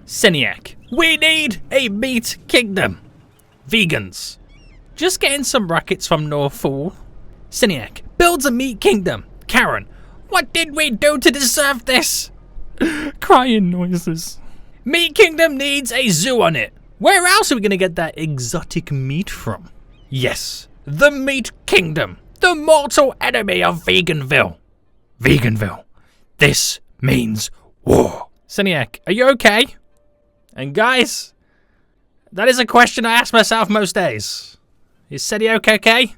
Seniac, we need a meat kingdom. Vegans. Just getting some rockets from Northfall. Seniac builds a meat kingdom. Karen, what did we do to deserve this? Crying noises. Meat kingdom needs a zoo on it. Where else are we going to get that exotic meat from? Yes, the meat kingdom. The mortal enemy of Veganville. Veganville. This means war. Seniac, are you okay? And guys, that is a question I ask myself most days. Is Seniac okay?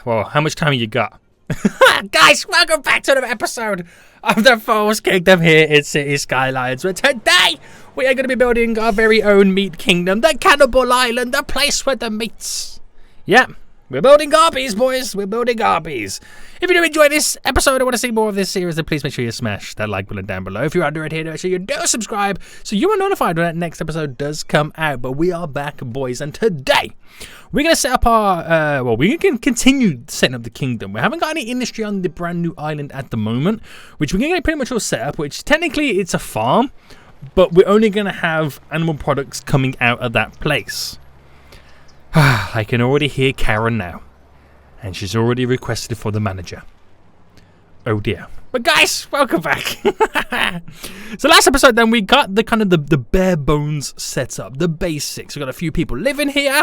Well, how much time have you got? Guys, welcome back to another episode of the Falls Kingdom here in City Skylines. Where today we are going to be building our very own meat kingdom, the Cannibal Island, the place where the meats. Yep. We're building Arby's, boys. We're building Arby's. If you do enjoy this episode and want to see more of this series, then please make sure you smash that like button down below. If you're under it here, make sure you do subscribe so you are notified when that next episode does come out. But we are back, boys, and today we're going to set up our, we're going to continue setting up the kingdom. We haven't got any industry on the brand new island at the moment, which we're going to get pretty much all set up, which technically it's a farm, but we're only going to have animal products coming out of that place. I can already hear Karen now, and she's already requested for the manager. Oh dear. But guys, welcome back. So last episode then we got the kind of the bare bones set up, the basics. We got a few people living here.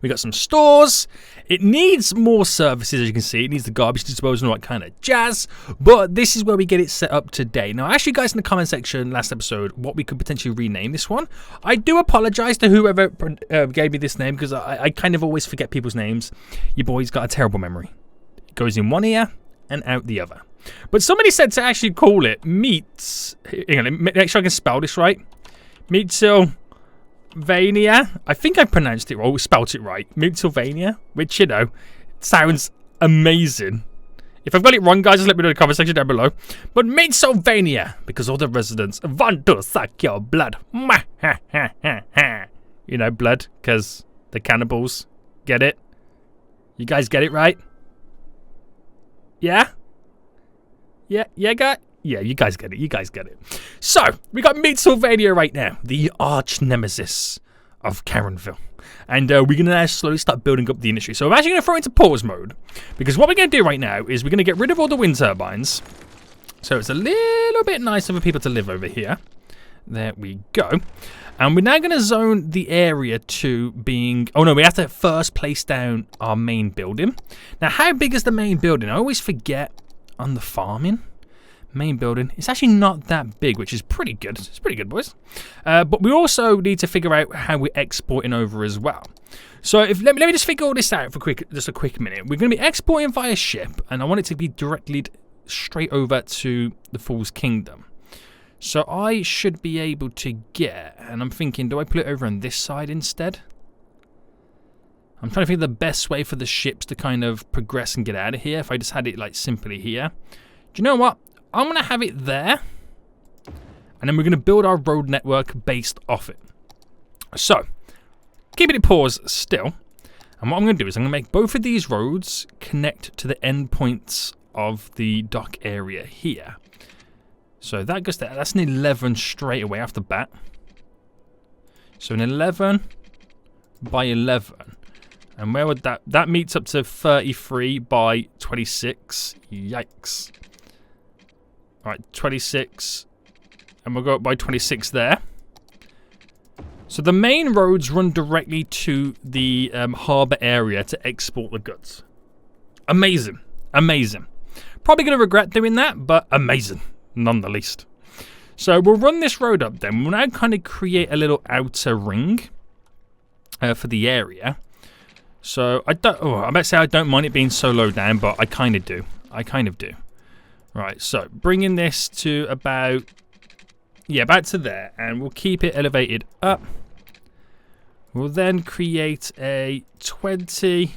We got some stores. It needs more services, as you can see. It needs the garbage disposal and all that kind of jazz. But this is where we get it set up today. Now, I asked you guys in the comment section last episode what we could potentially rename this one. I do apologize to whoever gave me this name because I kind of always forget people's names. Your boy's got a terrible memory. It goes in one ear and out the other. But somebody said to actually call it Meats. Hang on, make sure I can spell this right. Meatsylvania. I think I pronounced it or spelt it right. Meatsylvania, which, you know, sounds amazing. If I've got it wrong, guys, just let me know in the comment section down below. But Meatsylvania, because all the residents want to suck your blood. You know, blood, because the cannibals. Get it? You guys get it right? Yeah? Yeah, yeah, you guys get it. You guys get it. So, we got Meatsylvania right now, the arch nemesis of Karenville. And we're going to now slowly start building up the industry. So I'm actually going to throw into pause mode, because what we're going to do right now is we're going to get rid of all the wind turbines. So it's a little bit nicer for people to live over here. There we go. And we're now going to zone the area to being... Oh no, we have to first place down our main building. Now, how big is the main building? I always forget on the farming. Main building. It's actually not that big, which is pretty good. It's pretty good, boys. But we also need to figure out how we're exporting over as well. So let me just figure all this out for just a quick minute. We're going to be exporting via ship, and I want it to be directly straight over to the Falls Kingdom. So I should be able to get, and I'm thinking, do I put it over on this side instead? I'm trying to think of the best way for the ships to kind of progress and get out of here. If I just had it like simply here. Do you know what? I'm going to have it there, and then we're going to build our road network based off it. So, keeping it paused still, and what I'm going to do is I'm going to make both of these roads connect to the endpoints of the dock area here. So that goes there. That's an 11 straight away off the bat. So an 11 by 11. And where would that meets up to 33 by 26. Yikes. Right, 26, and we'll go up by 26 there. So the main roads run directly to the harbour area to export the goods. Amazing, amazing. Probably going to regret doing that, but amazing, none the least. So we'll run this road up then. We'll now kind of create a little outer ring for the area. So I about to say I don't mind it being so low down, but I kind of do. Right, so bringing this to about to there, and we'll keep it elevated up. We'll then create a 20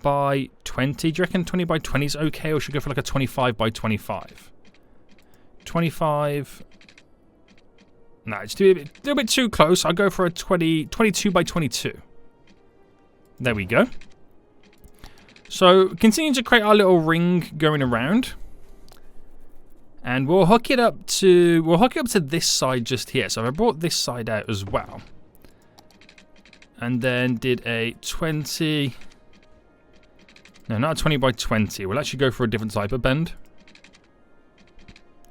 by 20. Do you reckon 20 by 20 is okay, or should we go for like a 25 by 25? 25. No, it's a little bit too close. I'll go for a 22 by 22. There we go. So, continue to create our little ring going around. And we'll hook it up to this side just here. So I brought this side out as well. And then did a 20. No, not a 20 by 20. We'll actually go for a different type of bend.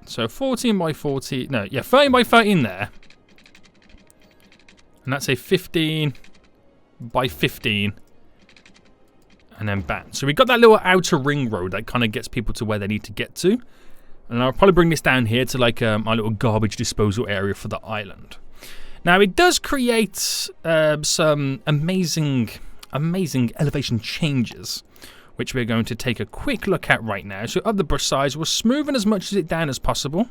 So 14 by 40. No, yeah, 13 by 13 there. And that's a 15 by 15. And then bam. So we got that little outer ring road that kind of gets people to where they need to get to. And I'll probably bring this down here to like my little garbage disposal area for the island. Now it does create some amazing elevation changes, which we're going to take a quick look at right now. So up the brush size, we're smoothing as much of it down as possible.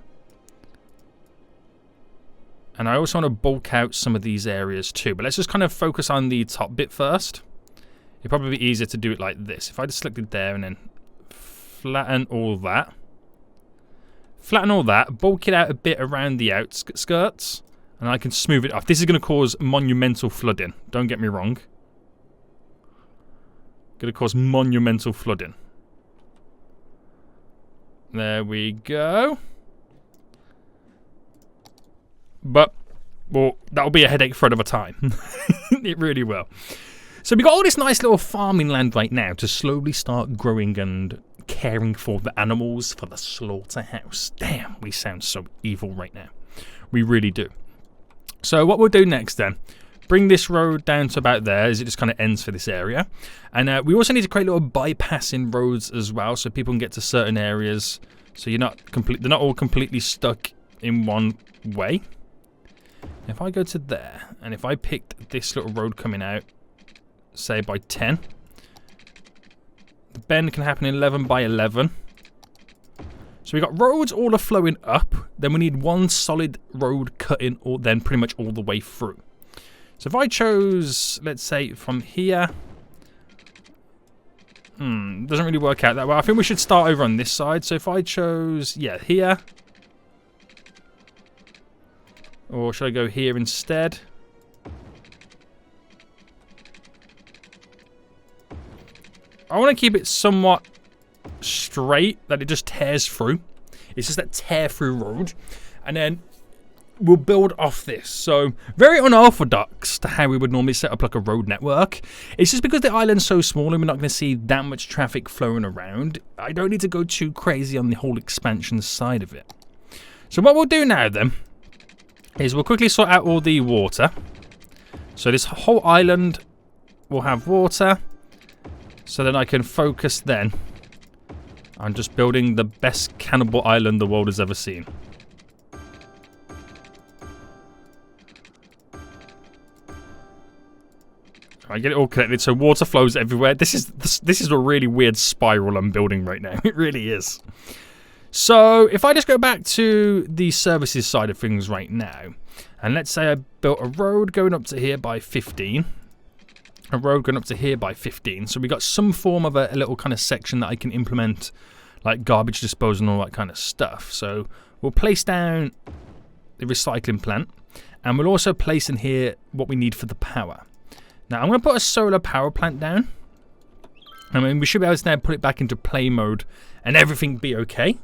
And I also want to bulk out some of these areas too. But let's just kind of focus on the top bit first. It'd probably be easier to do it like this. If I just selected there and then flatten all that. Flatten all that, bulk it out a bit around the outskirts. And I can smooth it off. This is going to cause monumental flooding. Don't get me wrong. Going to cause monumental flooding. There we go. But, well, that'll be a headache for another time. It really will. So we got all this nice little farming land right now to slowly start growing and caring for the animals for the slaughterhouse. Damn, we sound so evil right now. We really do. So what we'll do next then, bring this road down to about there as it just kind of ends for this area. And we also need to create little bypassing roads as well so people can get to certain areas. So they're not all completely stuck in one way. If I go to there, and if I picked this little road coming out, say by 10, the bend can happen in 11 by 11. So we got roads all are flowing up. Then we need one solid road cutting all, then pretty much all the way through. So if I chose, let's say, from here. Doesn't really work out that well. I think we should start over on this side. So if I chose, yeah, here. Or should I go here instead? I want to keep it somewhat straight, that it just tears through. It's just that tear through road. And then we'll build off this. So very unorthodox to how we would normally set up like a road network. It's just because the island's so small and we're not going to see that much traffic flowing around. I don't need to go too crazy on the whole expansion side of it. So what we'll do now then is we'll quickly sort out all the water. So this whole island will have water. So then I can focus then on just building the best cannibal island the world has ever seen. I get it all connected so water flows everywhere. This is a really weird spiral I'm building right now. It really is. So if I just go back to the services side of things right now, and let's say I built a road going up to here by 15. A road going up to here by 15. So we got some form of a little kind of section that I can implement, like garbage disposal and all that kind of stuff. So we'll place down the recycling plant, and we'll also place in here what we need for the power. Now I'm going to put a solar power plant down. I mean, we should be able to now put it back into play mode and everything be okay.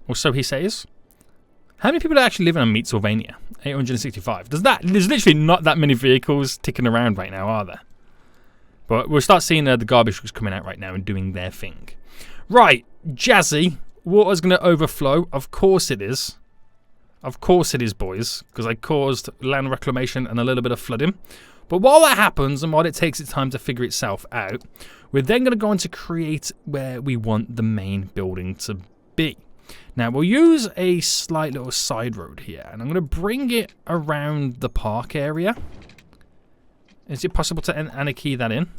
Or so he says. How many people are actually living on Meatsylvania? 865. There's literally not that many vehicles ticking around right now, are there? But we'll start seeing the garbage trucks coming out right now and doing their thing. Right, Jazzy. Water's going to overflow. Of course it is. Of course it is, boys. Because I caused land reclamation and a little bit of flooding. But while that happens and while it takes its time to figure itself out, we're then going to go on to create where we want the main building to be. Now, we'll use a slight little side road here, and I'm going to bring it around the park area. Is it possible to anarchy that in?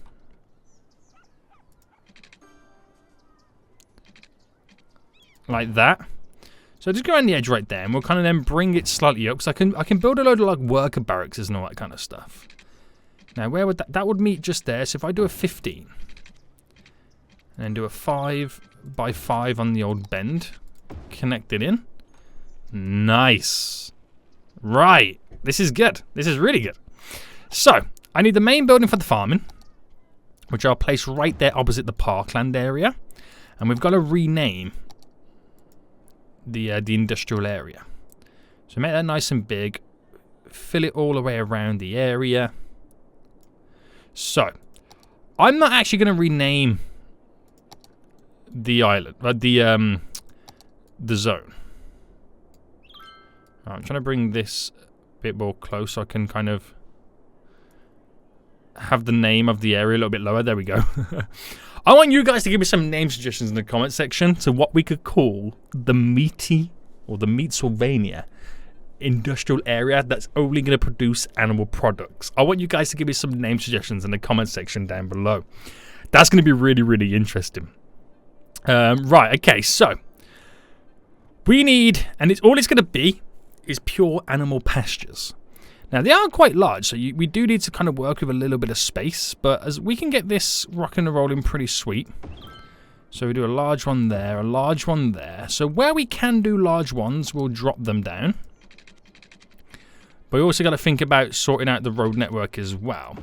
Like that. So just go around the edge right there, and we'll kind of then bring it slightly up, so I can build a load of like worker barracks and all that kind of stuff. Now, where would that would meet just there, so if I do a 15, and then do a 5 by 5 on the old bend, connect it in. Nice. Right. This is good. This is really good. So, I need the main building for the farming, which I'll place right there opposite the parkland area. And we've got to rename the industrial area. So make that nice and big. Fill it all the way around the area. So, I'm not actually going to rename the island, the zone. I'm trying to bring this a bit more close so I can kind of have the name of the area a little bit lower. There we go. I want you guys to give me some name suggestions in the comment section to what we could call the meaty or the Meatsylvania industrial area that's only going to produce animal products. I want you guys to give me some name suggestions in the comment section down below. That's going to be really, really interesting. Right, okay, so we need, and all it's going to be is pure animal pastures. Now, they are quite large, so we do need to kind of work with a little bit of space, but as we can get this rocking and rolling pretty sweet. So we do a large one there, a large one there. So where we can do large ones, we'll drop them down. But we also got to think about sorting out the road network as well.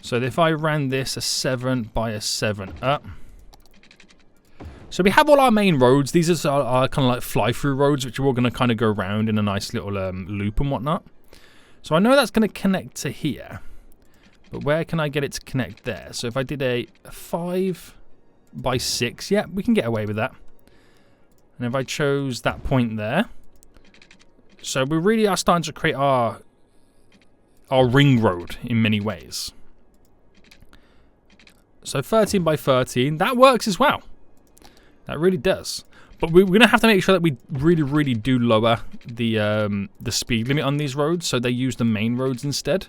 So if I ran this a 7 by a 7 up. So we have all our main roads. These are our kind of like fly-through roads, which are all going to kind of go around in a nice little loop and whatnot. So I know that's going to connect to here. But where can I get it to connect there? So if I did a 5 by 6, yeah, we can get away with that. And if I chose that point there. So we really are starting to create our ring road in many ways. So 13 by 13, that works as well. That really does. But we're going to have to make sure that we really, really do lower the speed limit on these roads, so they use the main roads instead.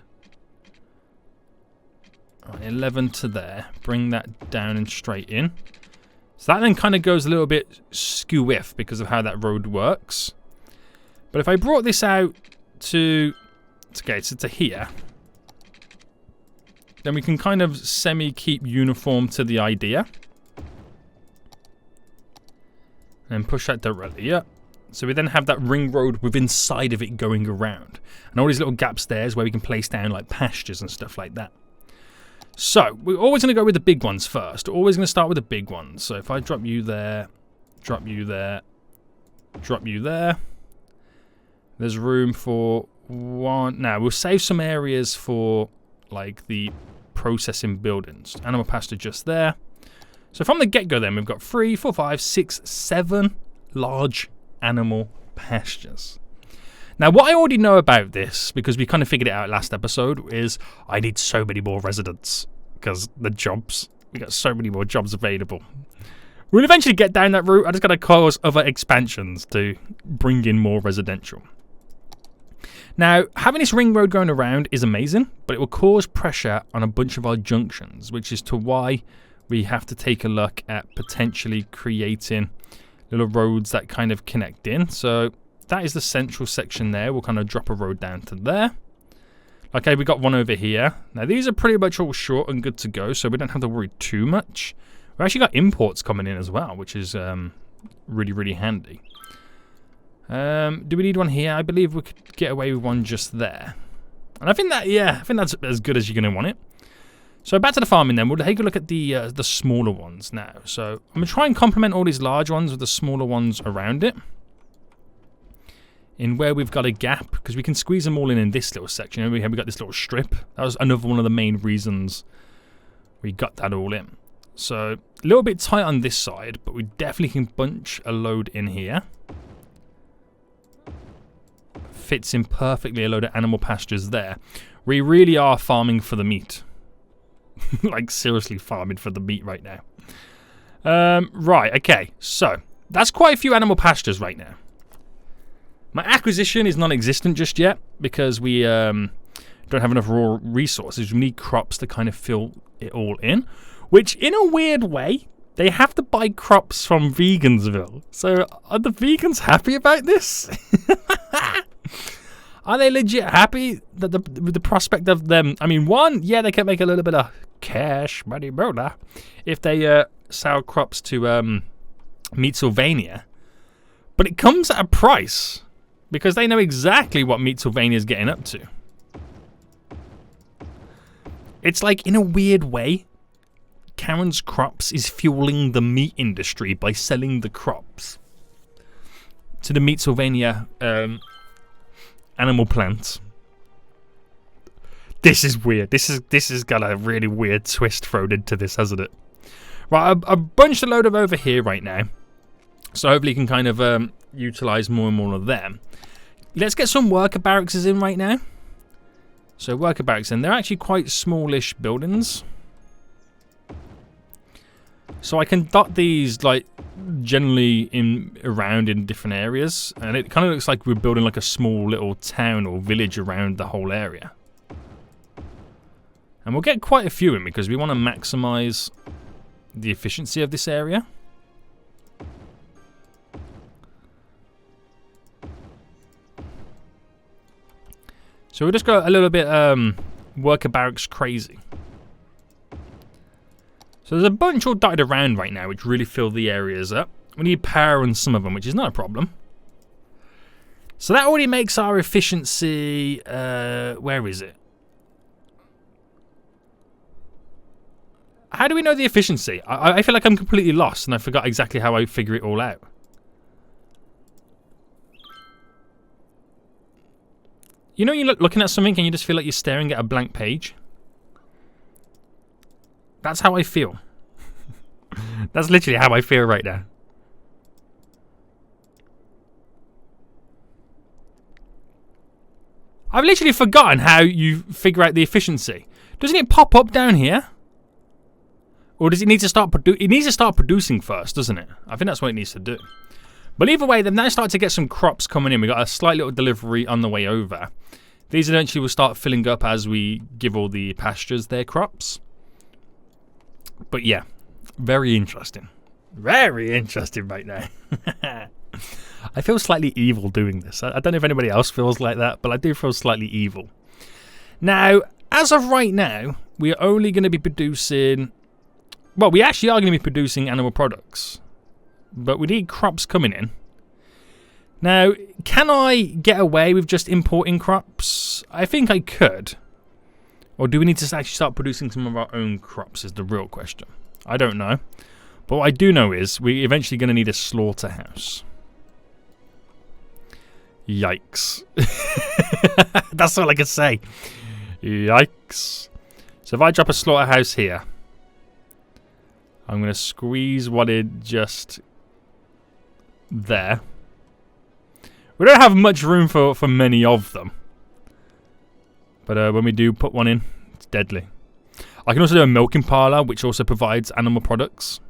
Right, 11 to there. Bring that down and straight in. So that then kind of goes a little bit skew-if because of how that road works. But if I brought this out to here, then we can kind of semi-keep uniform to the idea. And push that directly up. So we then have that ring road with inside of it going around. And all these little gaps there is where we can place down like pastures and stuff like that. So we're always going to go with the big ones first. Always going to start with the big ones. So if I drop you there, drop you there, drop you there. There's room for one. Now we'll save some areas for like the processing buildings. Animal pasture just there. So from the get-go then, we've got 3, 4, 5, 6, 7 large animal pastures. Now, what I already know about this, because we kind of figured it out last episode, is I need so many more residents. Because the jobs, we got so many more jobs available. We'll eventually get down that route. I just got to cause other expansions to bring in more residential. Now, having this ring road going around is amazing, but it will cause pressure on a bunch of our junctions, which is to why we have to take a look at potentially creating little roads that kind of connect in. So that is the central section there. We'll kind of drop a road down to there. Okay, we got one over here. Now, these are pretty much all short and good to go, so we don't have to worry too much. We've actually got imports coming in as well, which is really, really handy. Do we need one here? I believe we could get away with one just there. And I think that, yeah, I think that's as good as you're going to want it. So back to the farming then. We'll take a look at the smaller ones now. So I'm going to try and complement all these large ones with the smaller ones around it. In where we've got a gap, because we can squeeze them all in this little section. We got this little strip. That was another one of the main reasons we got that all in. So a little bit tight on this side, but we definitely can bunch a load in here. Fits in perfectly, a load of animal pastures there. We really are farming for the meat. Like seriously farming for the meat right now. Right, okay, so that's quite a few animal pastures right now. My acquisition is non-existent just yet because we don't have enough raw resources. We need crops to kind of fill it all in, which in a weird way, they have to buy crops from Vegansville. So are the vegans happy about this? Are they legit happy that with the prospect of them? I mean, one, yeah, they can make a little bit of cash, money, brother, if they sell crops to Meatsylvania. But it comes at a price because they know exactly what Meatsylvania is getting up to. It's like, in a weird way, Karen's crops is fueling the meat industry by selling the crops to the Meatsylvania animal plants. This is weird. This has got a really weird twist thrown into this, hasn't it? Right, a bunch of load of over here right now. So hopefully you can kind of utilize more and more of them. Let's get some worker barracks in right now. So worker barracks in. They're actually quite smallish buildings. So I can dot these like generally around in different areas. And it kind of looks like we're building like a small little town or village around the whole area. And we'll get quite a few in because we want to maximize the efficiency of this area. So we'll just go a little bit worker barracks crazy. So there's a bunch all dotted around right now which really fill the areas up. We need power on some of them, which is not a problem. So that already makes our efficiency... where is it? How do we know the efficiency? I feel like I'm completely lost and I forgot exactly how I figure it all out. You know, you're looking at something and you just feel like you're staring at a blank page? That's how I feel. That's literally how I feel right now. I've literally forgotten how you figure out the efficiency. Doesn't it pop up down here? Or does it need to start it needs to start producing first, doesn't it? I think that's what it needs to do. But either way, they've now started to get some crops coming in. We've got a slight little delivery on the way over. These eventually will start filling up as we give all the pastures their crops. But yeah, very interesting. Very interesting right now. I feel slightly evil doing this. I don't know if anybody else feels like that, but I do feel slightly evil. Now, as of right now, we are only going to be producing... Well, we actually are going to be producing animal products. But we need crops coming in. Now, can I get away with just importing crops? I think I could. Or do we need to actually start producing some of our own crops is the real question. I don't know. But what I do know is we're eventually going to need a slaughterhouse. Yikes. That's all I can say. Yikes. So if I drop a slaughterhouse here, I'm going to squeeze one in just there. We don't have much room for many of them. But when we do put one in, it's deadly. I can also do a milking parlour, which also provides animal products.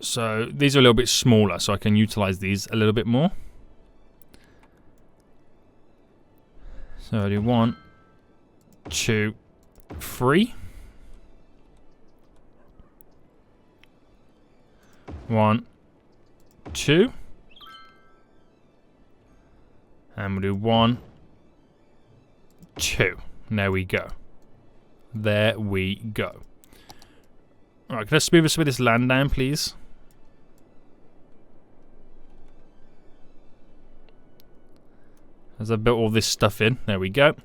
So these are a little bit smaller, so I can utilise these a little bit more. So I do 1, 2, 3. 1, 2. And we'll do 1, 2. There we go. There we go. Alright, can I smooth us with this land down, please? As I built all this stuff in. There we go.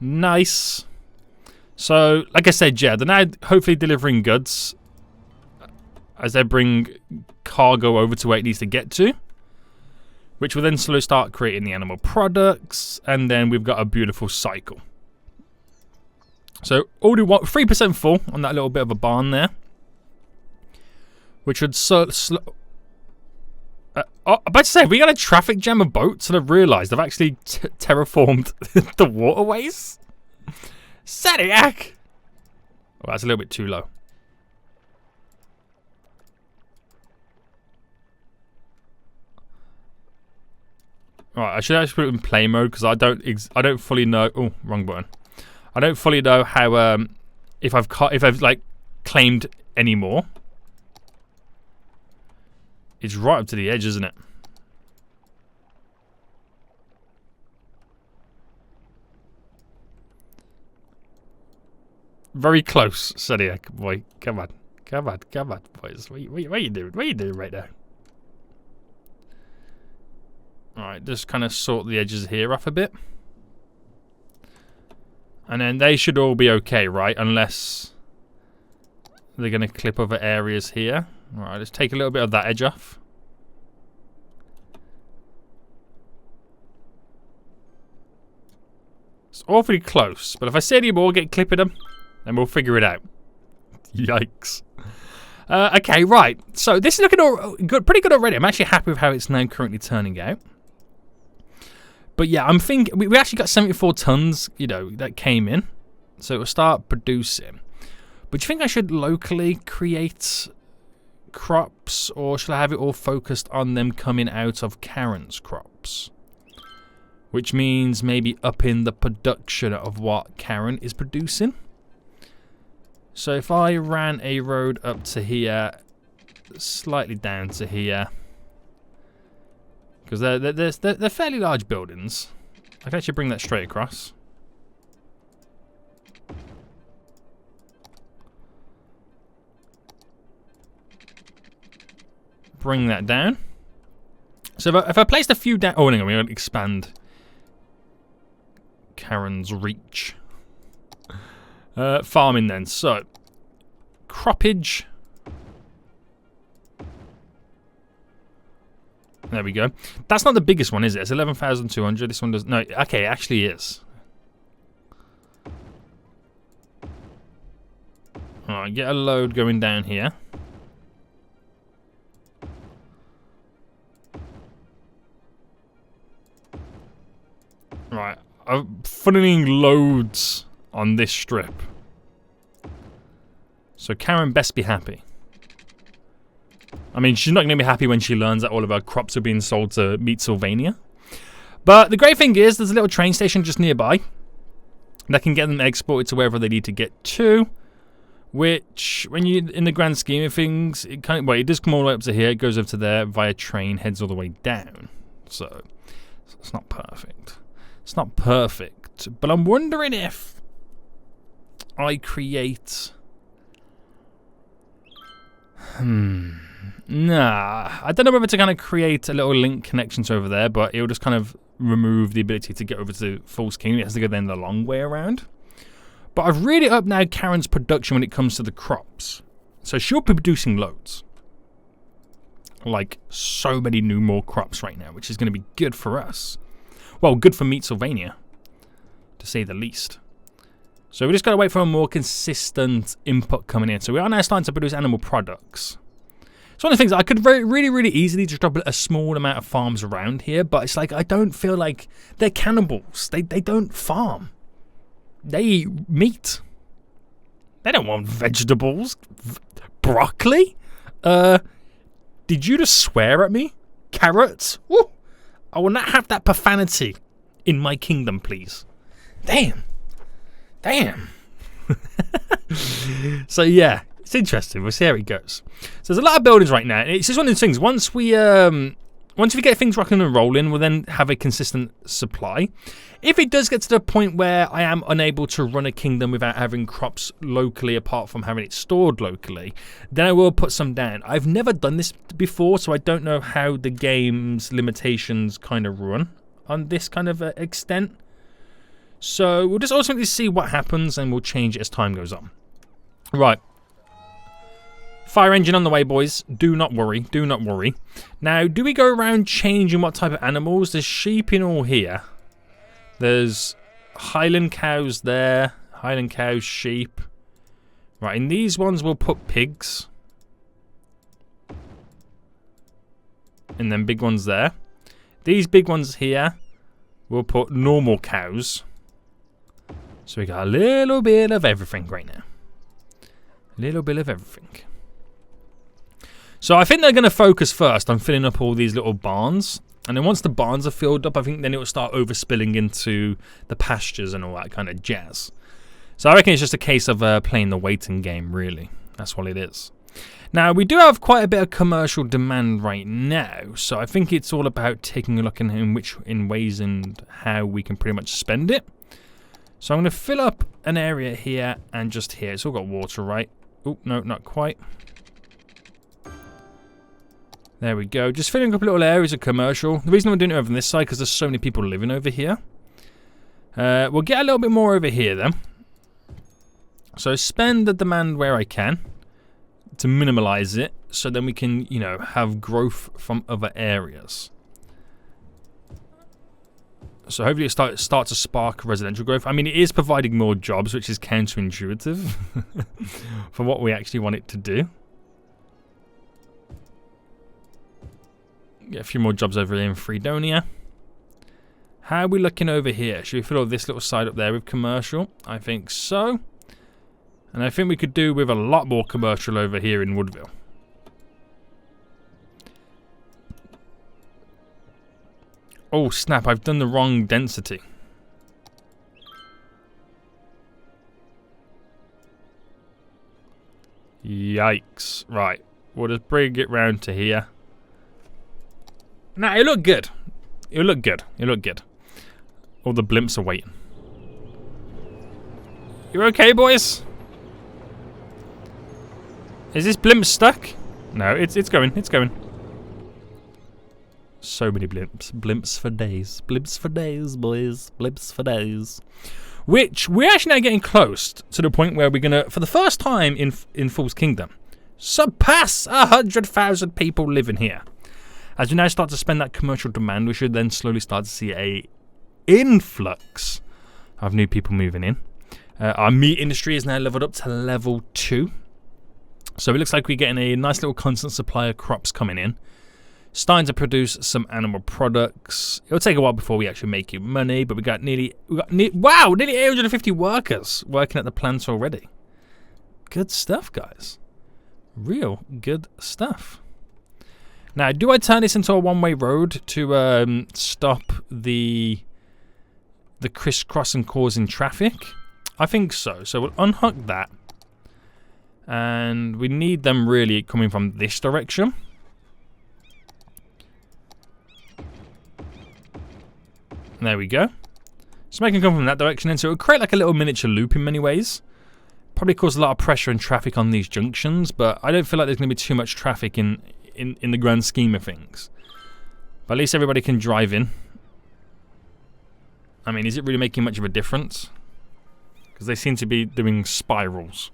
Nice. So, like I said, yeah, they're now hopefully delivering goods as they bring cargo over to where it needs to get to, which will then slowly start creating the animal products, and then we've got a beautiful cycle. So, already 3% full on that little bit of a barn there, which would I'm about to say, we got a traffic jam of boats, and I've realised I've actually terraformed the waterways. Sadiac! Oh, that's a little bit too low. Alright, I should actually put it in play mode because I don't fully know. Oh, wrong button. I don't fully know how if I've like claimed any more. It's right up to the edge, isn't it? Very close, Sadiac boy. Come on, come on, come on, boys. What are you doing? What are you doing right now? Alright, just kind of sort the edges here off a bit. And then they should all be okay, right? Unless they're going to clip other areas here. Alright, let's take a little bit of that edge off. It's awfully close, but if I see any more get clipping them, then we'll figure it out. Yikes. Okay, right. So this is looking all good, pretty good already. I'm actually happy with how it's now currently turning out. But yeah, I'm thinking we actually got 74 tons, you know, that came in, so it'll start producing. But do you think I should locally create crops, or should I have it all focused on them coming out of Karen's crops? Which means maybe upping the production of what Karen is producing. So if I ran a road up to here, slightly down to here, because they're fairly large buildings. I can actually bring that straight across. Bring that down. So if I placed a few down... Oh, hang on, we're going to expand Karen's reach. Farming then. So, croppage... There we go. That's not the biggest one, is it? It's 11,200. This one does... No, okay, it actually is. Alright, get a load going down here. Right, I'm funneling loads on this strip. So Karen best be happy. I mean, she's not going to be happy when she learns that all of her crops are being sold to Meatsylvania. But the great thing is, there's a little train station just nearby that can get them exported to wherever they need to get to. Which, when you in the grand scheme of things, it kind of, well, it does come all the way up to here, it goes up to there via train, heads all the way down. So it's not perfect. It's not perfect, but I'm wondering if I create. Nah, I don't know whether to kind of create a little link connections over there, but it'll just kind of remove the ability to get over to False Kingdom. It has to go then the long way around. But I've really upped now Karen's production when it comes to the crops. So she'll be producing loads. Like, so many more crops right now, which is going to be good for us. Well, good for Meatsylvania, to say the least. So we just got to wait for a more consistent input coming in. So we are now starting to produce animal products. It's one of the things I could really easily just drop a small amount of farms around here, but it's like I don't feel like they're cannibals. They don't farm. They eat meat. They don't want vegetables. Broccoli? Did you just swear at me? Carrots? Woo! I will not have that profanity in my kingdom, please. Damn. So yeah, it's interesting. We'll see how it goes. So there's a lot of buildings right now. It's just one of those things. Once we get things rocking and rolling, we'll then have a consistent supply. If it does get to the point where I am unable to run a kingdom without having crops locally, apart from having it stored locally, then I will put some down. I've never done this before, so I don't know how the game's limitations kind of run on this kind of extent. So we'll just ultimately see what happens, and we'll change it as time goes on. Right. Fire engine on the way, boys. Do not worry. Do not worry. Now, do we go around changing what type of animals? There's sheep in all here. There's Highland cows there. Highland cows, sheep. Right, in these ones we'll put pigs. And then big ones there. These big ones here, we'll put normal cows. So we got a little bit of everything right now. A little bit of everything. So I think they're going to focus first on filling up all these little barns. And then once the barns are filled up, I think then it will start overspilling into the pastures and all that kind of jazz. So I reckon it's just a case of playing the waiting game, really. That's what it is. Now, we do have quite a bit of commercial demand right now. So I think it's all about taking a look in ways and how we can pretty much spend it. So I'm going to fill up an area here and just here. It's all got water, right? Oh, no, not quite. There we go. Just filling up little areas of commercial. The reason I'm doing it over on this side because there's so many people living over here. We'll get a little bit more over here then. So spend the demand where I can to minimize it, so then we can, you know, have growth from other areas. So hopefully it starts to spark residential growth. I mean, it is providing more jobs, which is counterintuitive for what we actually want it to do. Get a few more jobs over here in Fredonia. How are we looking over here? Should we fill this little side up there with commercial? I think so. And I think we could do with a lot more commercial over here in Woodville. Oh snap, I've done the wrong density. Yikes. Right, we'll just bring it round to here. Nah, it looked good. It looked good. It looked good. All the blimps are waiting. You okay, boys? Is this blimp stuck? No, it's going. It's going. So many blimps. Blimps for days. Blimps for days, boys. Blimps for days. Which, we're actually now getting close to the point where we're going to, for the first time in Fool's Kingdom, surpass 100,000 people living here. As we now start to spend that commercial demand, we should then slowly start to see a influx of new people moving in. Our meat industry is now leveled up to level 2. So it looks like we're getting a nice little constant supply of crops coming in. Starting to produce some animal products. It'll take a while before we actually make money, but we got nearly 850 workers working at the plants already. Good stuff, guys. Real good stuff. Now, do I turn this into a one-way road to stop the crisscross and causing traffic? I think so. So we'll unhook that. And we need them really coming from this direction. There we go. So make them come from that direction, and so it'll create like a little miniature loop in many ways. Probably cause a lot of pressure and traffic on these junctions, but I don't feel like there's going to be too much traffic in the grand scheme of things. But at least everybody can drive in. I mean, is it really making much of a difference? Because they seem to be doing spirals.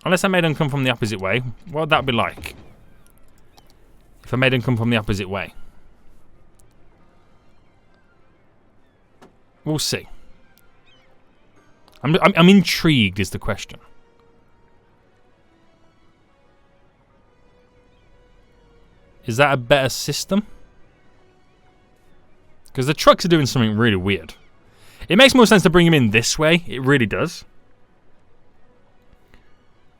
Unless I made them come from the opposite way. What would that be like? If I made them come from the opposite way. We'll see. I'm intrigued is the question. Is that a better system? Because the trucks are doing something really weird. It makes more sense to bring them in this way. It really does.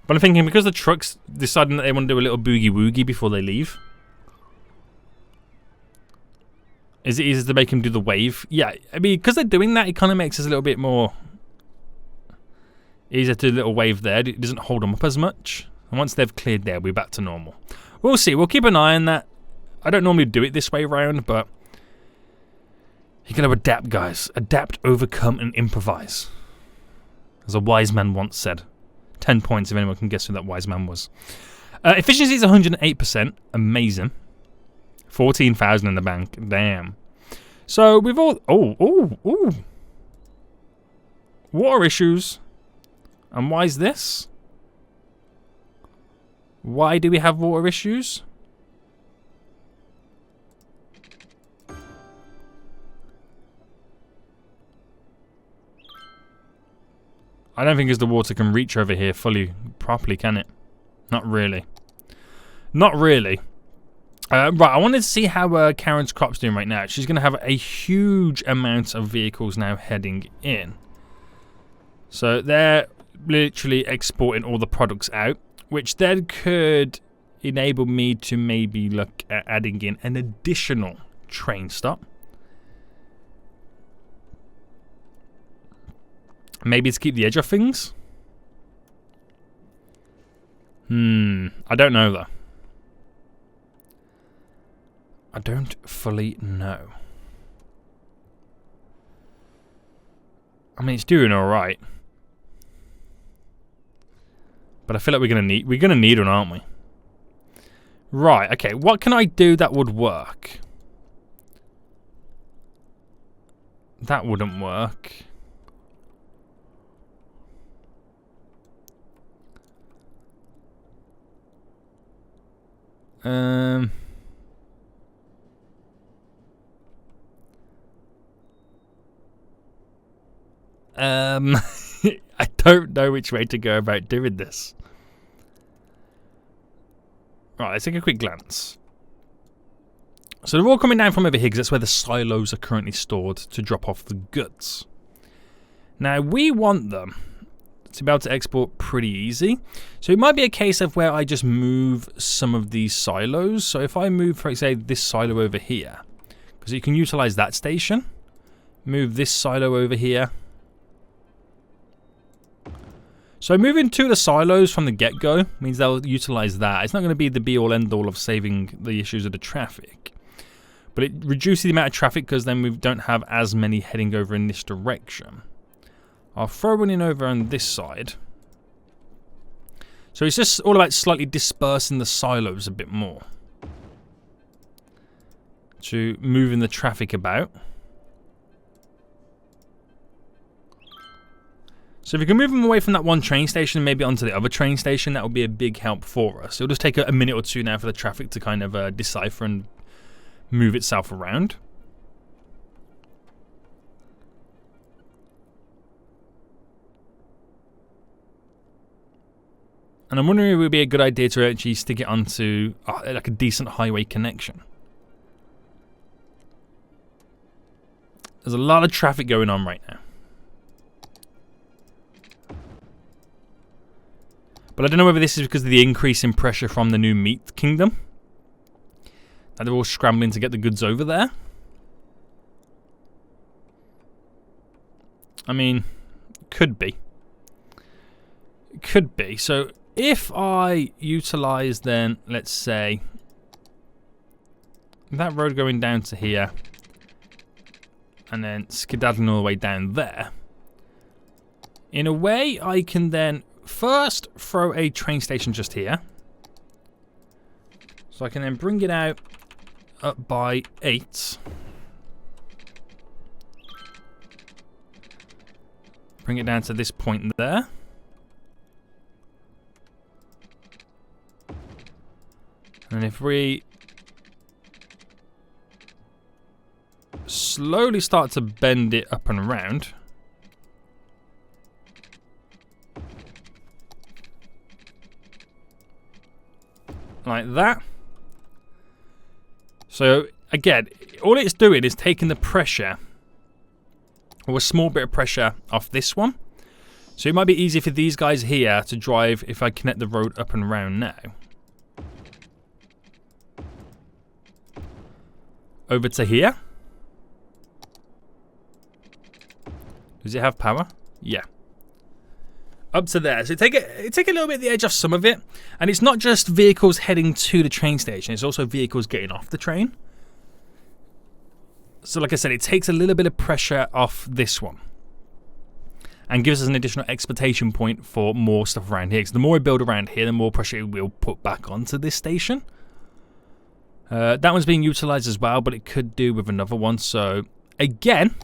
But I'm thinking because the trucks deciding that they want to do a little boogie-woogie before they leave. Is it easier to make them do the wave? Yeah, I mean, because they're doing that, it kind of makes us a little bit more easier to do a little wave there. It doesn't hold them up as much. And once they've cleared there, we're back to normal. We'll see. We'll keep an eye on that. I don't normally do it this way around, but you got to adapt, guys. Adapt, overcome, and improvise. As a wise man once said. 10 points if anyone can guess who that wise man was. Efficiency is 108%. Amazing. 14,000 in the bank. Damn. So we've all... Oh. Water issues. And why is this? Why do we have water issues? I don't think as the water can reach over here properly, can it? Not really. Not really. Right, I wanted to see how Karen's crop's doing right now. She's going to have a huge amount of vehicles now heading in. So they're literally exporting all the products out, which then could enable me to maybe look at adding in an additional train stop. Maybe to keep the edge off things? I don't know though. I don't fully know. I mean, it's doing all right, but I feel like we're gonna need one, aren't we? Right. Okay. What can I do that would work? That wouldn't work. I don't know which way to go about doing this. Right, let's take a quick glance. So they're all coming down from over here because that's where the silos are currently stored to drop off the goods. Now, we want them to be able to export pretty easy. So it might be a case of where I just move some of these silos. So if I move, for example, this silo over here, because you can utilize that station, move this silo over here. So moving to the silos from the get-go means they'll utilize that. It's not going to be the be-all end-all of saving the issues of the traffic. But it reduces the amount of traffic because then we don't have as many heading over in this direction. I'll throw one in over on this side. So it's just all about slightly dispersing the silos a bit more. To moving the traffic about. So if we can move them away from that one train station and maybe onto the other train station, that would be a big help for us. It'll just take a minute or two now for the traffic to kind of decipher and move itself around. And I'm wondering if it would be a good idea to actually stick it onto like a decent highway connection. There's a lot of traffic going on right now. But I don't know whether this is because of the increase in pressure from the new meat kingdom. That they're all scrambling to get the goods over there. I mean, could be. Could be. So if I utilize then, let's say, that road going down to here, and then skedaddling all the way down there, in a way I can then first throw a train station just here. So I can then bring it out up by 8. Bring it down to this point there. And if we slowly start to bend it up and around, like that. So again, all it's doing is taking the pressure, or a small bit of pressure, off this one. So it might be easy for these guys here to drive if I connect the road up and around now. Over to here. Does it have power? Yeah. Up to there. So take a little bit of the edge off some of it. And it's not just vehicles heading to the train station. It's also vehicles getting off the train. So like I said, it takes a little bit of pressure off this one. And gives us an additional exportation point for more stuff around here. Because the more we build around here, the more pressure it will put back onto this station. That one's being utilized as well, but it could do with another one. So again,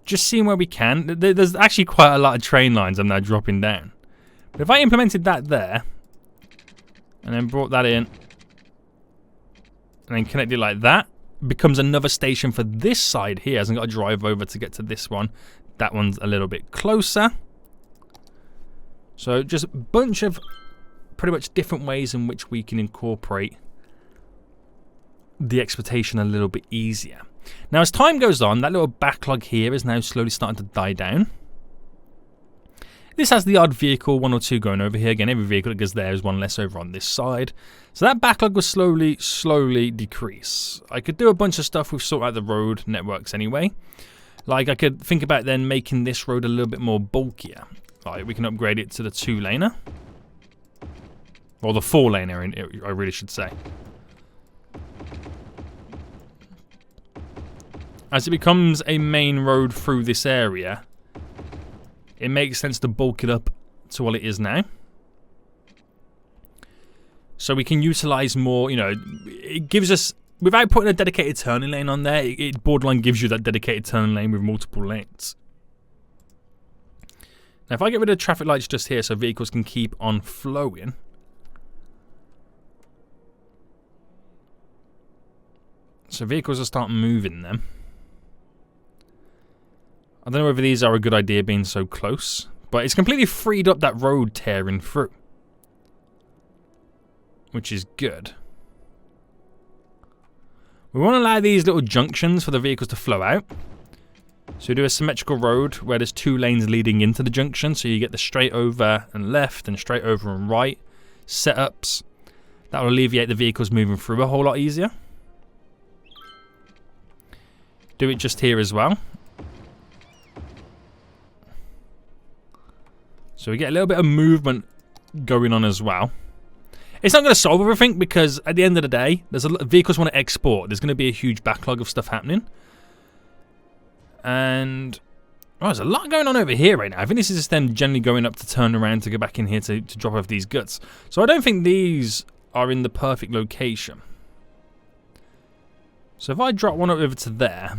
just seeing where we can. There's actually quite a lot of train lines I'm now dropping down. But if I implemented that there, and then brought that in, and then connected like that, becomes another station for this side here. Hasn't got to drive over to get to this one. That one's a little bit closer. So just a bunch of pretty much different ways in which we can incorporate the exportation a little bit easier. Now as time goes on, that little backlog here is now slowly starting to die down. This has the odd vehicle, 1 or 2 going over here. Again, every vehicle that goes there is one less over on this side. So that backlog will slowly decrease. I could do a bunch of stuff with sort out the road networks anyway. Like I could think about then making this road a little bit more bulkier. Like we can upgrade it to the 2-laner. Or the 4-laner, I really should say. As it becomes a main road through this area, it makes sense to bulk it up to what it is now. So we can utilize more, you know, it gives us without putting a dedicated turning lane on there, it borderline gives you that dedicated turning lane with multiple lanes. Now, if I get rid of the traffic lights just here so vehicles can keep on flowing. So vehicles will start moving them. I don't know whether these are a good idea being so close, but it's completely freed up that road tearing through, which is good. We want to allow these little junctions for the vehicles to flow out. So we do a symmetrical road where there's 2 lanes leading into the junction, so you get the straight over and left and straight over and right setups. That will alleviate the vehicles moving through a whole lot easier. Do it just here as well. So we get a little bit of movement going on as well. It's not going to solve everything because at the end of the day, there's a lot of vehicles want to export. There's going to be a huge backlog of stuff happening. And there's a lot going on over here right now. I think this is just them generally going up to turn around to go back in here to drop off these guts. So I don't think these are in the perfect location. So if I drop one over to there.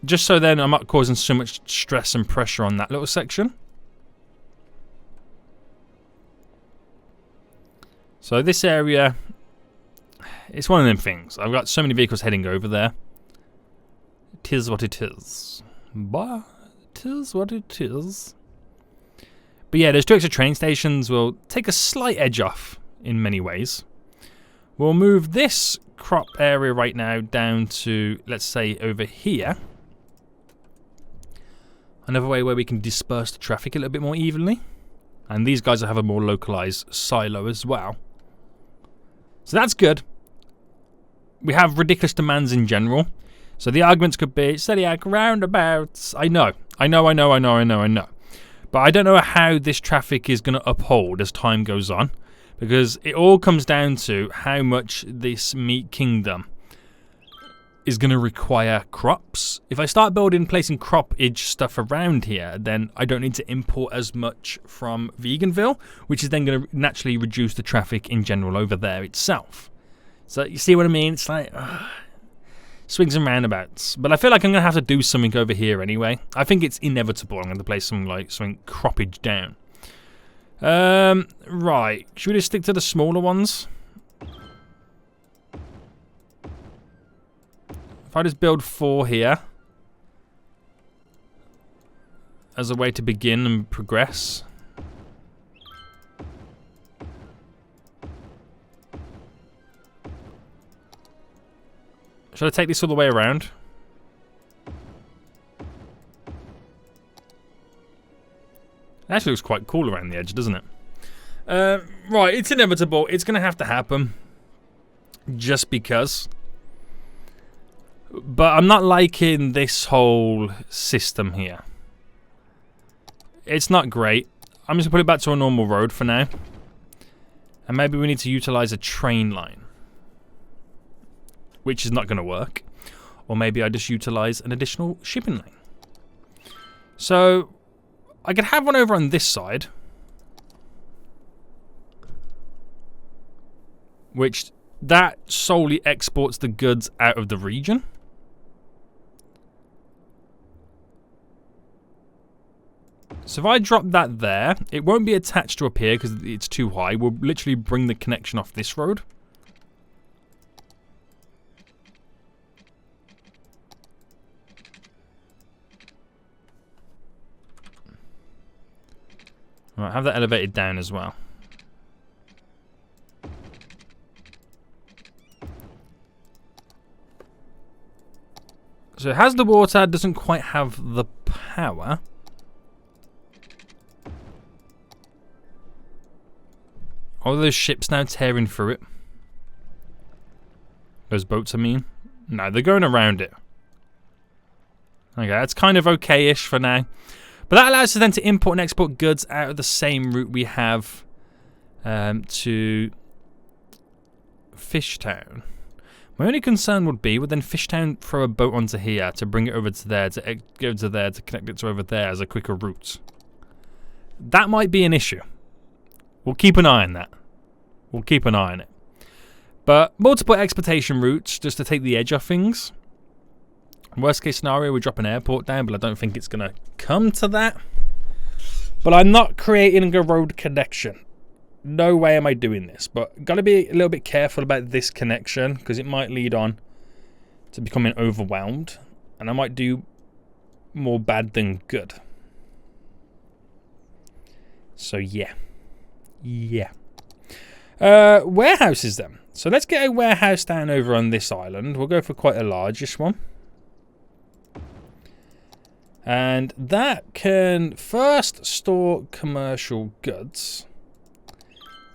Just so then I'm not causing so much stress and pressure on that little section. So this area, it's one of them things. I've got so many vehicles heading over there. It is what it is. But it is what it is. But yeah, those 2 extra train stations will take a slight edge off in many ways. We'll move this crop area right now down to, let's say, over here. Another way where we can disperse the traffic a little bit more evenly. And these guys will have a more localized silo as well. So that's good. We have ridiculous demands in general. So the arguments could be, Celiac roundabouts. I know. But I don't know how this traffic is going to uphold as time goes on. Because it all comes down to how much this meat kingdom is going to require crops. If I start placing cropage stuff around here, then I don't need to import as much from Veganville, which is then going to naturally reduce the traffic in general over there itself. So you see what I mean? It's like swings and roundabouts. But I feel like I'm going to have to do something over here anyway. I think it's inevitable. I'm going to place something croppage down. Right. Should we just stick to the smaller ones? If I just build 4 here as a way to begin and progress. Should I take this all the way around? It actually looks quite cool around the edge, doesn't it? Right, it's inevitable. It's going to have to happen. Just because. But I'm not liking this whole system here. It's not great. I'm just going to put it back to a normal road for now. And maybe we need to utilize a train line. Which is not going to work. Or maybe I just utilize an additional shipping lane. So I could have one over on this side. Which that solely exports the goods out of the region. So if I drop that there, it won't be attached to up here because it's too high. We'll literally bring the connection off this road. Right, have that elevated down as well. So it has the water, doesn't quite have the power. All those ships now tearing through it. Those boats, I mean. No, they're going around it. Okay, that's kind of okay-ish for now. But that allows us then to import and export goods out of the same route we have to Fishtown. My only concern would then Fishtown throw a boat onto here to bring it over to there, to go to there, to connect it to over there as a quicker route. That might be an issue. We'll keep an eye on that. We'll keep an eye on it. But multiple exportation routes just to take the edge off things. Worst case scenario, we drop an airport down, but I don't think it's going to come to that. But I'm not creating a road connection. No way am I doing this. But got to be a little bit careful about this connection because it might lead on to becoming overwhelmed. And I might do more bad than good. So yeah. Yeah. Warehouses then. So let's get a warehouse down over on this island. We'll go for quite a largish one. And that can first store commercial goods.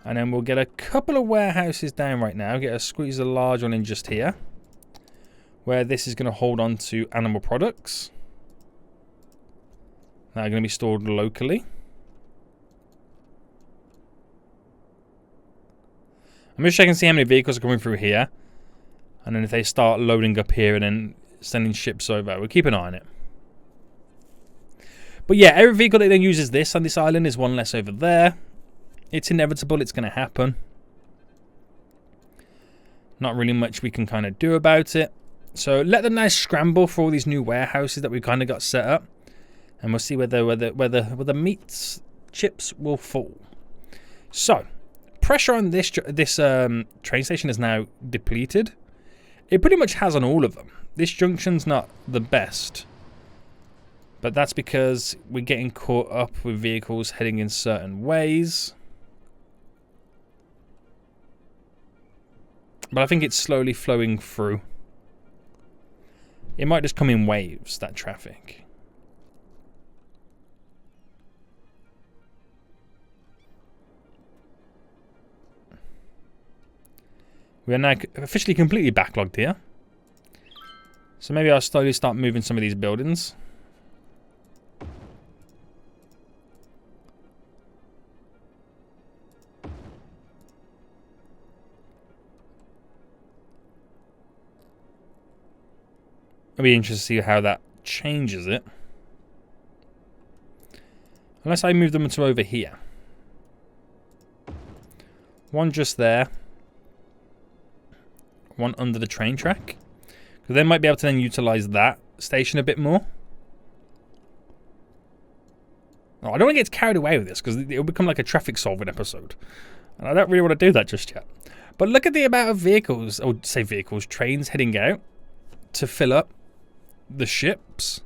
And then we'll get a couple of warehouses down right now. Squeeze a large one in just here. Where this is going to hold on to animal products. That are going to be stored locally. I'm just checking to see how many vehicles are coming through here. And then if they start loading up here and then sending ships over, we'll keep an eye on it. But yeah, every vehicle that then uses this on this island is one less over there. It's inevitable, it's going to happen. Not really much we can kind of do about it. So let them now scramble for all these new warehouses that we've kind of got set up. And we'll see whether meat chips will fall. So pressure on this train station is now depleted. It pretty much has on all of them. This junction's not the best. But that's because we're getting caught up with vehicles heading in certain ways. But I think it's slowly flowing through. It might just come in waves, that traffic. We are now officially completely backlogged here. So maybe I'll slowly start moving some of these buildings. I'll be interested to see how that changes it. Unless I move them to over here. One just there. One under the train track. Because they might be able to then utilize that station a bit more. Oh, I don't want to get carried away with this because it'll become like a traffic solving episode. And I don't really want to do that just yet. But look at the amount of vehicles, or say vehicles, trains heading out to fill up the ships.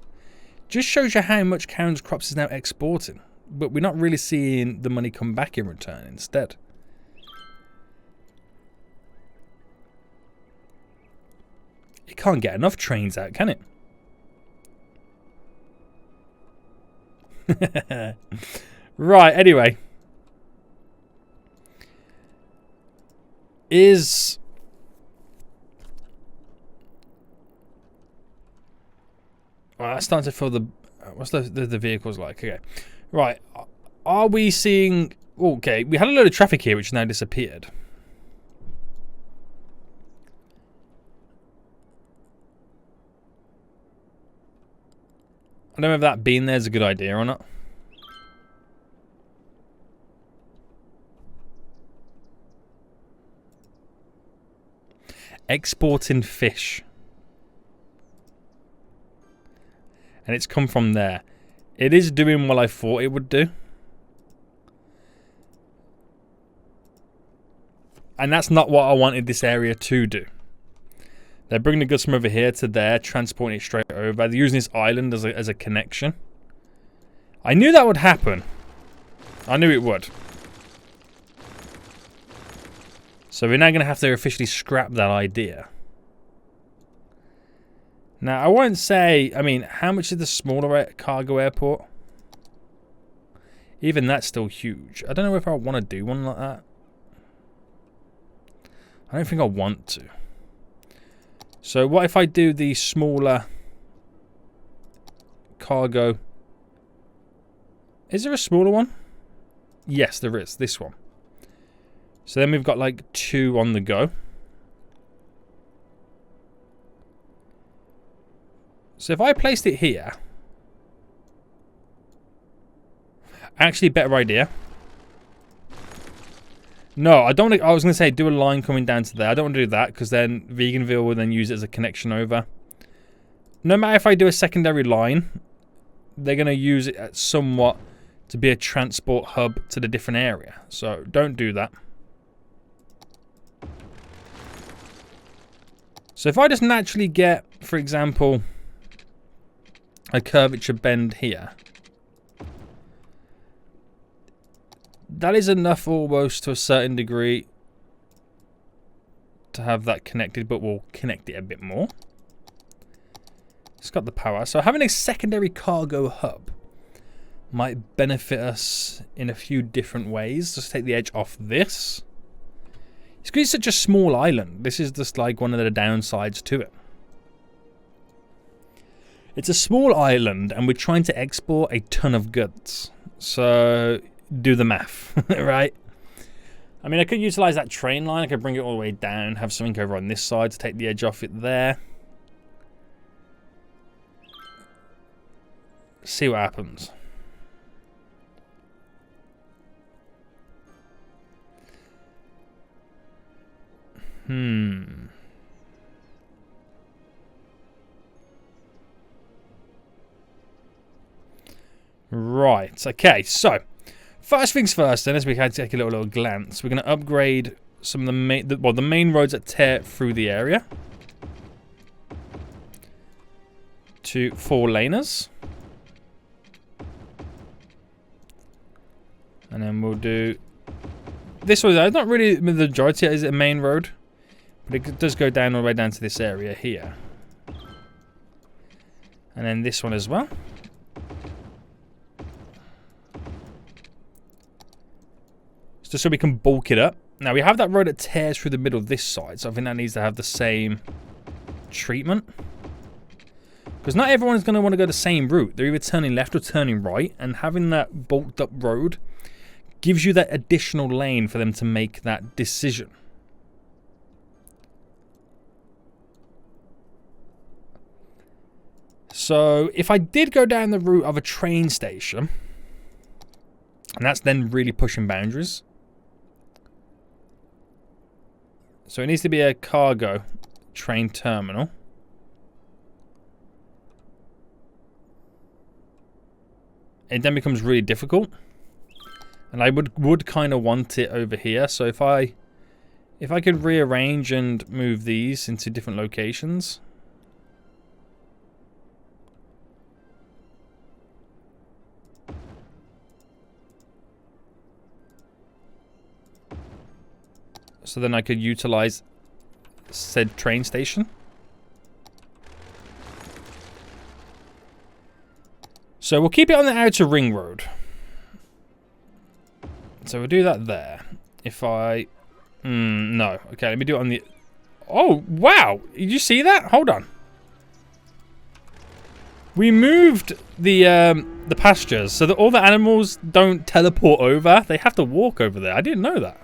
Just shows you how much Karen's Crops is now exporting. But we're not really seeing the money come back in return instead. It can't get enough trains out, can it? Right, anyway. Well, that's starting to fill the... What's the vehicles like? Okay. Right. Are we seeing... Okay, we had a load of traffic here which now disappeared. I don't know if that being there is a good idea or not. Exporting fish. And it's come from there. It is doing what I thought it would do. And that's not what I wanted this area to do. They're bringing the goods from over here to there, transporting it straight over. They're using this island as a connection. I knew that would happen. I knew it would. So we're now going to have to officially scrap that idea. Now, I won't say... I mean, how much is the smaller cargo airport? Even that's still huge. I don't know if I want to do one like that. I don't think I want to. So what if I do the smaller cargo? Is there a smaller one? Yes, there is. This one. So then we've got like 2 on the go. So if I placed it here. Actually, better idea. No, I don't. I was going to say do a line coming down to there. I don't want to do that because then Veganville will then use it as a connection over. No matter if I do a secondary line, they're going to use it somewhat to be a transport hub to the different area. So don't do that. So if I just naturally get, for example, a curvature bend here, that is enough almost to a certain degree to have that connected, but we'll connect it a bit more. It's got the power. So having a secondary cargo hub might benefit us in a few different ways. Just take the edge off this. It's because it's such a small island. This is just like one of the downsides to it. It's a small island and we're trying to export a ton of goods. So do the math, right? I mean, I could utilize that train line. I could bring it all the way down, have something over on this side to take the edge off it there. See what happens. Right, okay, so first things first then, as we had to take a little glance, we're going to upgrade some of the main roads that tear through the area to 4-laners. And then we'll do this one. It's not really the majority, is it a main road? But it does go down all the way down to this area here. And then this one as well. Just so we can bulk it up. Now we have that road that tears through the middle of this side, so I think that needs to have the same treatment. Because not everyone's going to want to go the same route. They're either turning left or turning right, and having that bulked up road gives you that additional lane for them to make that decision. So if I did go down the route of a train station, and that's then really pushing boundaries. So it needs to be a cargo train terminal. It then becomes really difficult. And I would kind of want it over here. So if I could rearrange and move these into different locations. So then I could utilize said train station. So we'll keep it on the outer ring road. So we'll do that there. If I... no. Okay, let me do it on the... Oh, wow! Did you see that? Hold on. We moved the pastures so that all the animals don't teleport over. They have to walk over there. I didn't know that.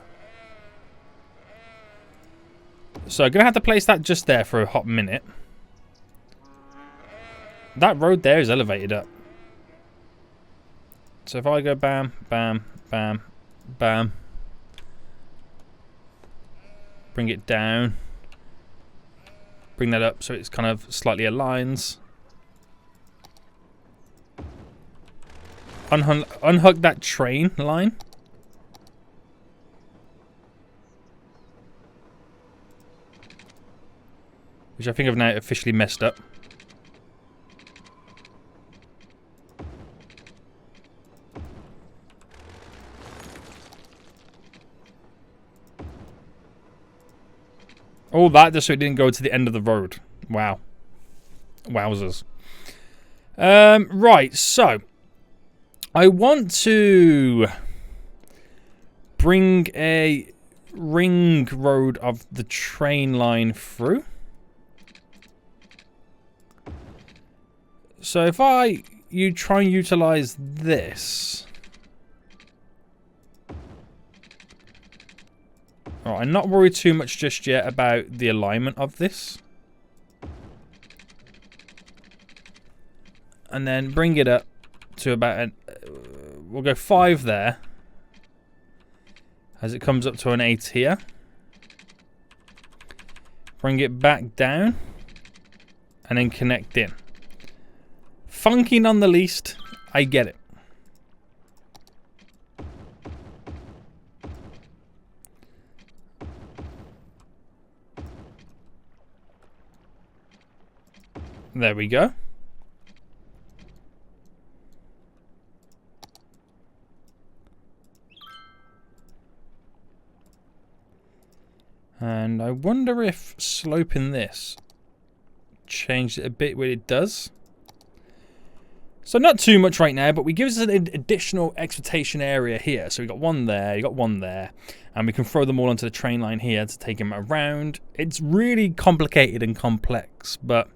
So I'm going to have to place that just there for a hot minute. That road there is elevated up. So if I go bam, bam, bam, bam. Bring it down. Bring that up so it's kind of slightly aligns. Unhook that train line. Which I think I've now officially messed up. All that just so it didn't go to the end of the road. Wow. Wowzers. Right, so I want to bring a ring road of the train line through. So if you try and utilize this. Alright, I'm not worried too much just yet about the alignment of this. And then bring it up to about we'll go 5 there. as it comes up to an 8 here. Bring it back down. And then connect in. Funky none the least. I get it. There we go. And I wonder if sloping this changed it a bit when it does. So not too much right now, but we give us an additional exploitation area here. So we got one there, you got one there, and we can throw them all onto the train line here to take them around. It's really complicated and complex, but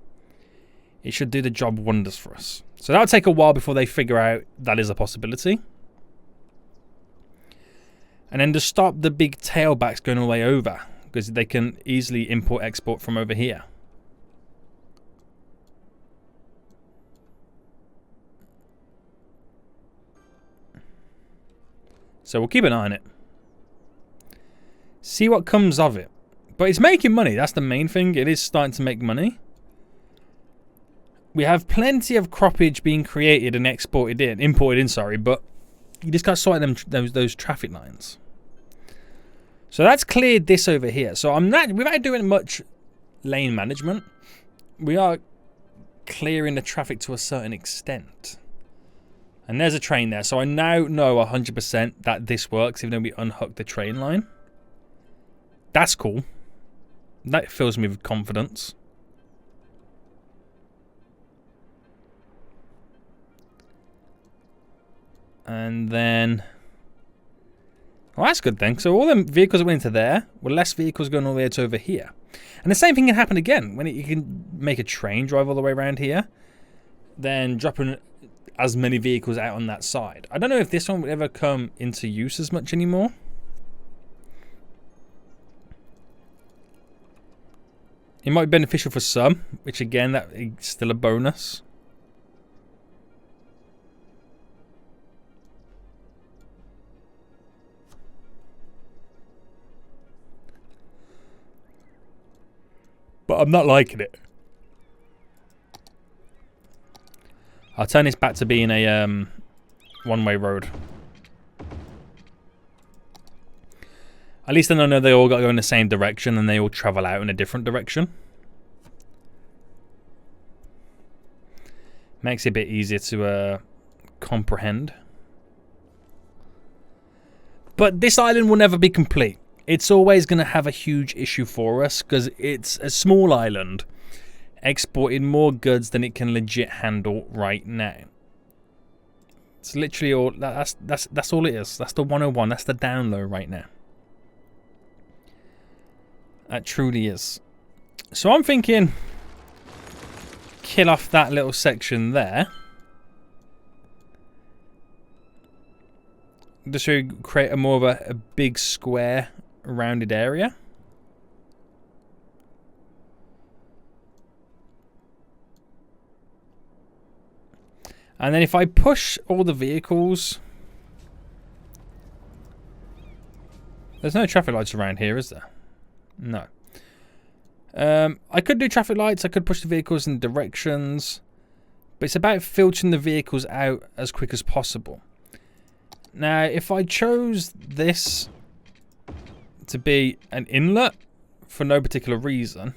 it should do the job wonders for us. So that'll take a while before they figure out that is a possibility. And then to stop the big tailbacks going all the way over, because they can easily import export from over here. So we'll keep an eye on it. See what comes of it. But it's making money. That's the main thing. It is starting to make money. We have plenty of croppage being created and imported in, sorry, but you just got to sort those traffic lines. So that's cleared this over here. So without doing much lane management, we are clearing the traffic to a certain extent. And there's a train there. So I now know 100% that this works, even though we unhook the train line. That's cool. That fills me with confidence. And then... well, that's good then. So all the vehicles that went into there, were less vehicles going all the way to over here. And the same thing can happen again. When you can make a train drive all the way around here, then dropping as many vehicles out on that side. I don't know if this one would ever come into use as much anymore. It might be beneficial for some, which again, that is still a bonus. But I'm not liking it. I'll turn this back to being a one-way road. At least then I know they all got to go in the same direction and they all travel out in a different direction. Makes it a bit easier to comprehend. But this island will never be complete. It's always going to have a huge issue for us because it's a small island exporting more goods than it can legit handle right now. It's literally all that's all it is. That's the 101. That's the down low right now. That truly is. So I'm thinking kill off that little section there. Just to create a more of a big square rounded area. And then if I push all the vehicles... there's no traffic lights around here, is there? No. I could do traffic lights, I could push the vehicles in directions. But it's about filtering the vehicles out as quick as possible. Now, if I chose this to be an inlet for no particular reason,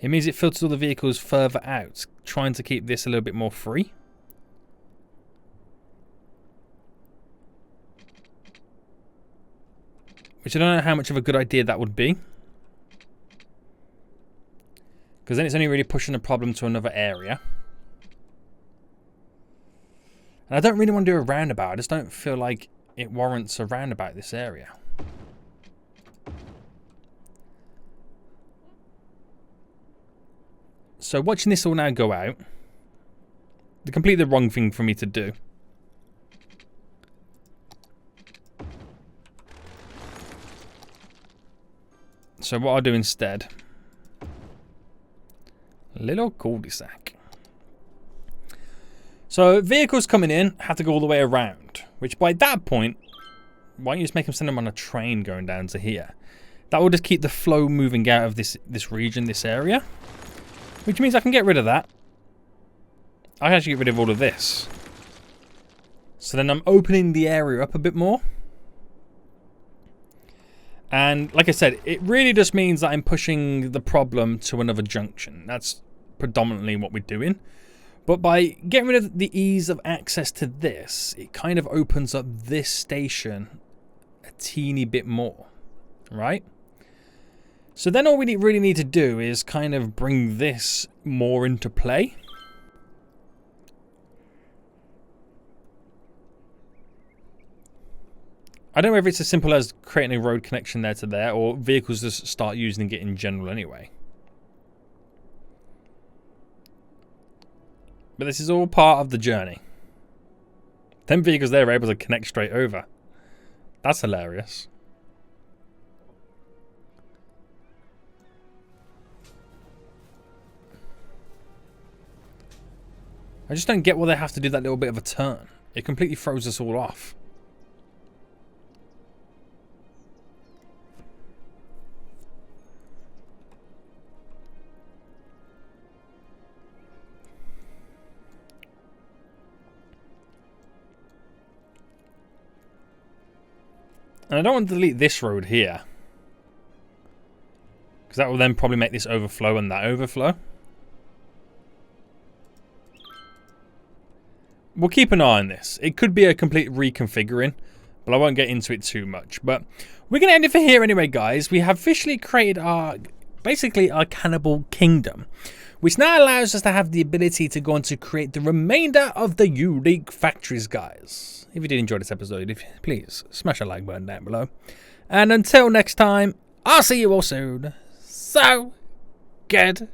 it means it filters all the vehicles further out, trying to keep this a little bit more free. Which I don't know how much of a good idea that would be. Because then it's only really pushing the problem to another area. And I don't really want to do a roundabout. I just don't feel like it warrants a roundabout this area. So watching this all now go out, the completely wrong thing for me to do. So what I'll do instead, little cul-de-sac. So vehicles coming in have to go all the way around, which by that point why don't you just make them send them on a train going down to here? That will just keep the flow moving out of this region, this area. Which means I can get rid of that. I can actually get rid of all of this. So then I'm opening the area up a bit more. And like I said, it really just means that I'm pushing the problem to another junction. That's predominantly what we're doing. But by getting rid of the ease of access to this, it kind of opens up this station a teeny bit more, right? So then all we really need to do is kind of bring this more into play. I don't know if it's as simple as creating a road connection there to there, or vehicles just start using it in general anyway. But this is all part of the journey. Them vehicles there are able to connect straight over. That's hilarious. I just don't get why they have to do that little bit of a turn. It completely throws us all off. And I don't want to delete this road here, because that will then probably make this overflow and that overflow. We'll keep an eye on this. It could be a complete reconfiguring, but I won't get into it too much. But we're going to end it for here anyway, guys. We have officially created basically our cannibal kingdom, which now allows us to have the ability to go on to create the remainder of the unique factories, guys. If you did enjoy this episode, please smash a like button down below. And until next time, I'll see you all soon. So, good.